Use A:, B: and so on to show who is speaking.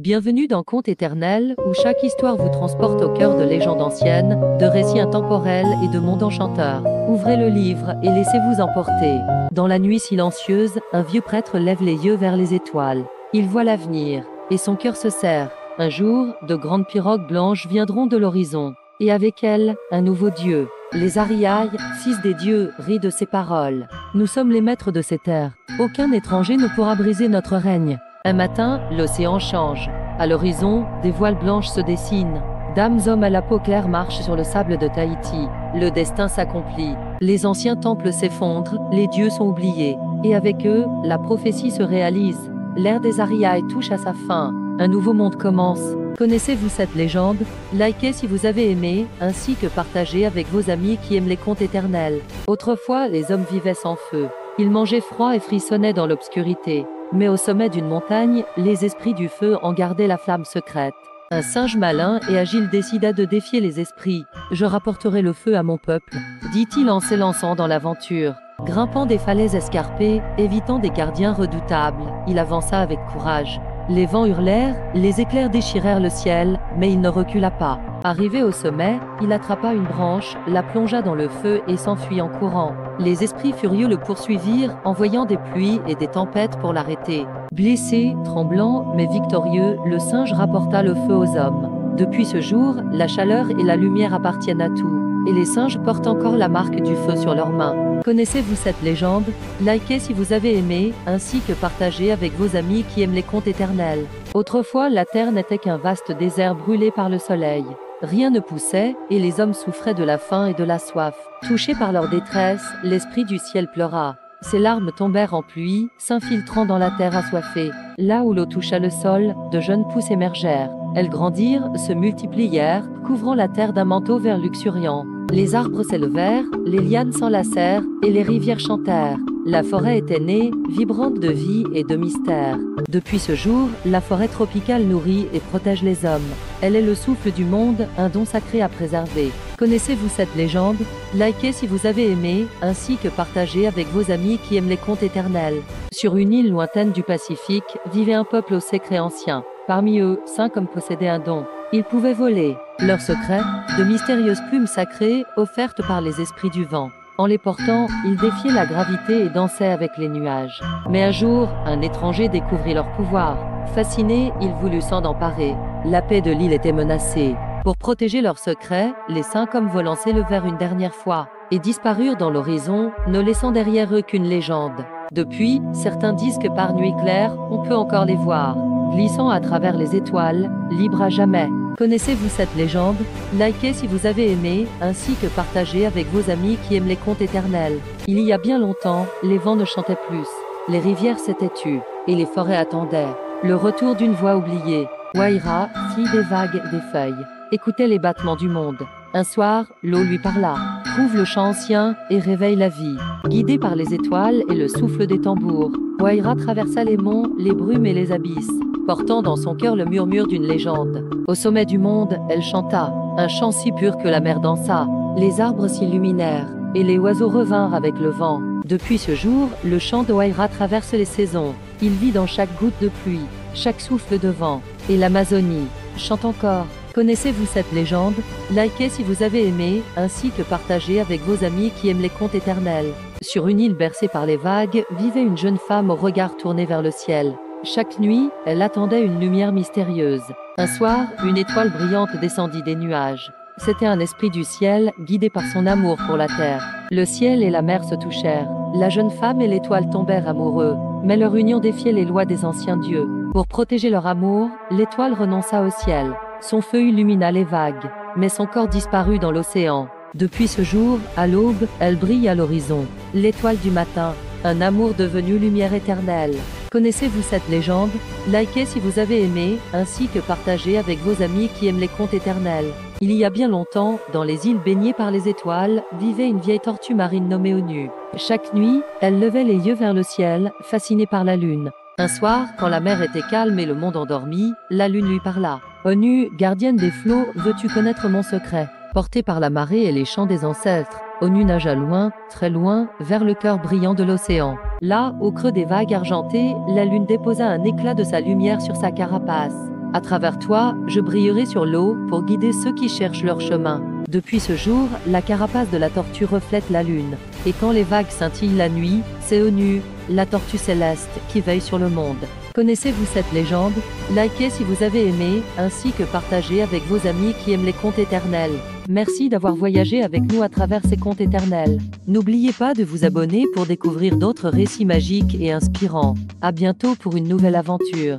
A: Bienvenue dans Contes éternels, où chaque histoire vous transporte au cœur de légendes anciennes, de récits intemporels et de mondes enchanteurs. Ouvrez le livre et laissez-vous emporter. Dans la nuit silencieuse, un vieux prêtre lève les yeux vers les étoiles. Il voit l'avenir, et son cœur se serre. Un jour, de grandes pirogues blanches viendront de l'horizon, et avec elles, un nouveau dieu. Les Ariailles, fils des dieux, rient de ces paroles. Nous sommes les maîtres de ces terres. Aucun étranger ne pourra briser notre règne. Un matin, l'océan change. À l'horizon, des voiles blanches se dessinent. Dames hommes à la peau claire marchent sur le sable de Tahiti. Le destin s'accomplit. Les anciens temples s'effondrent, les dieux sont oubliés. Et avec eux, la prophétie se réalise. L'ère des Ariailles touche à sa fin. Un nouveau monde commence. Connaissez-vous cette légende? Likez si vous avez aimé, ainsi que partagez avec vos amis qui aiment les contes éternels. Autrefois, les hommes vivaient sans feu. Ils mangeaient froid et frissonnaient dans l'obscurité. Mais au sommet d'une montagne, les esprits du feu en gardaient la flamme secrète. Un singe malin et agile décida de défier les esprits. « Je rapporterai le feu à mon peuple », dit-il en s'élançant dans l'aventure. Grimpant des falaises escarpées, évitant des gardiens redoutables, il avança avec courage. Les vents hurlèrent, les éclairs déchirèrent le ciel, mais il ne recula pas. Arrivé au sommet, il attrapa une branche, la plongea dans le feu et s'enfuit en courant. Les esprits furieux le poursuivirent, envoyant des pluies et des tempêtes pour l'arrêter. Blessé, tremblant, mais victorieux, le singe rapporta le feu aux hommes. Depuis ce jour, la chaleur et la lumière appartiennent à tout. Et les singes portent encore la marque du feu sur leurs mains. Connaissez-vous cette légende? Likez si vous avez aimé, ainsi que partagez avec vos amis qui aiment les contes éternels. Autrefois, la terre n'était qu'un vaste désert brûlé par le soleil. Rien ne poussait, et les hommes souffraient de la faim et de la soif. Touchés par leur détresse, l'esprit du ciel pleura. Ses larmes tombèrent en pluie, s'infiltrant dans la terre assoiffée. Là où l'eau toucha le sol, de jeunes pousses émergèrent. Elles grandirent, se multiplièrent, couvrant la terre d'un manteau vert luxuriant. Les arbres s'élevèrent, les lianes s'enlacèrent, et les rivières chantèrent. La forêt était née, vibrante de vie et de mystère. Depuis ce jour, la forêt tropicale nourrit et protège les hommes. Elle est le souffle du monde, un don sacré à préserver. Connaissez-vous cette légende? Likez si vous avez aimé, ainsi que partagez avec vos amis qui aiment les contes éternels. Sur une île lointaine du Pacifique, vivait un peuple au secret ancien. Parmi eux, 5 hommes possédaient un don. Ils pouvaient voler. Leur secret, de mystérieuses plumes sacrées offertes par les esprits du vent. En les portant, ils défiaient la gravité et dansaient avec les nuages. Mais un jour, un étranger découvrit leur pouvoir. Fasciné, il voulut s'en emparer. La paix de l'île était menacée. Pour protéger leur secret, les 5 hommes volants s'élevèrent une dernière fois et disparurent dans l'horizon, ne laissant derrière eux qu'une légende. Depuis, certains disent que par nuit claire, on peut encore les voir, glissant à travers les étoiles, libres à jamais. Connaissez-vous cette légende? Likez si vous avez aimé, ainsi que partagez avec vos amis qui aiment les contes éternels. Il y a bien longtemps, les vents ne chantaient plus, les rivières s'étaient tues, et les forêts attendaient le retour d'une voix oubliée. Waira, fille des vagues et des feuilles, écoutait les battements du monde. Un soir, l'eau lui parla. Trouve le chant ancien et réveille la vie. Guidée par les étoiles et le souffle des tambours, Waira traversa les monts, les brumes et les abysses, portant dans son cœur le murmure d'une légende. Au sommet du monde, elle chanta, un chant si pur que la mer dansa. Les arbres s'illuminèrent, et les oiseaux revinrent avec le vent. Depuis ce jour, le chant de Waira traverse les saisons. Il vit dans chaque goutte de pluie, chaque souffle de vent. Et l'Amazonie chante encore. Connaissez-vous cette légende? Likez si vous avez aimé, ainsi que partagez avec vos amis qui aiment les contes éternels. Sur une île bercée par les vagues, vivait une jeune femme au regard tourné vers le ciel. Chaque nuit, elle attendait une lumière mystérieuse. Un soir, une étoile brillante descendit des nuages. C'était un esprit du ciel, guidé par son amour pour la terre. Le ciel et la mer se touchèrent. La jeune femme et l'étoile tombèrent amoureux, mais leur union défiait les lois des anciens dieux. Pour protéger leur amour, l'étoile renonça au ciel. Son feu illumina les vagues, mais son corps disparut dans l'océan. Depuis ce jour, à l'aube, elle brille à l'horizon. L'étoile du matin, un amour devenu lumière éternelle. Connaissez-vous cette légende? Likez si vous avez aimé, ainsi que partagez avec vos amis qui aiment les contes éternels. Il y a bien longtemps, dans les îles baignées par les étoiles, vivait une vieille tortue marine nommée Onu. Chaque nuit, elle levait les yeux vers le ciel, fascinée par la lune. Un soir, quand la mer était calme et le monde endormi, la lune lui parla. « Onu, gardienne des flots, veux-tu connaître mon secret ?» Portée par la marée et les chants des ancêtres, Onu nagea loin, très loin, vers le cœur brillant de l'océan. Là, au creux des vagues argentées, la lune déposa un éclat de sa lumière sur sa carapace. À travers toi, je brillerai sur l'eau pour guider ceux qui cherchent leur chemin. Depuis ce jour, la carapace de la tortue reflète la lune. Et quand les vagues scintillent la nuit, c'est Onu, la tortue céleste, qui veille sur le monde. Connaissez-vous cette légende? Likez si vous avez aimé, ainsi que partagez avec vos amis qui aiment les contes éternels. Merci d'avoir voyagé avec nous à travers ces contes éternels. N'oubliez pas de vous abonner pour découvrir d'autres récits magiques et inspirants. À bientôt pour une nouvelle aventure.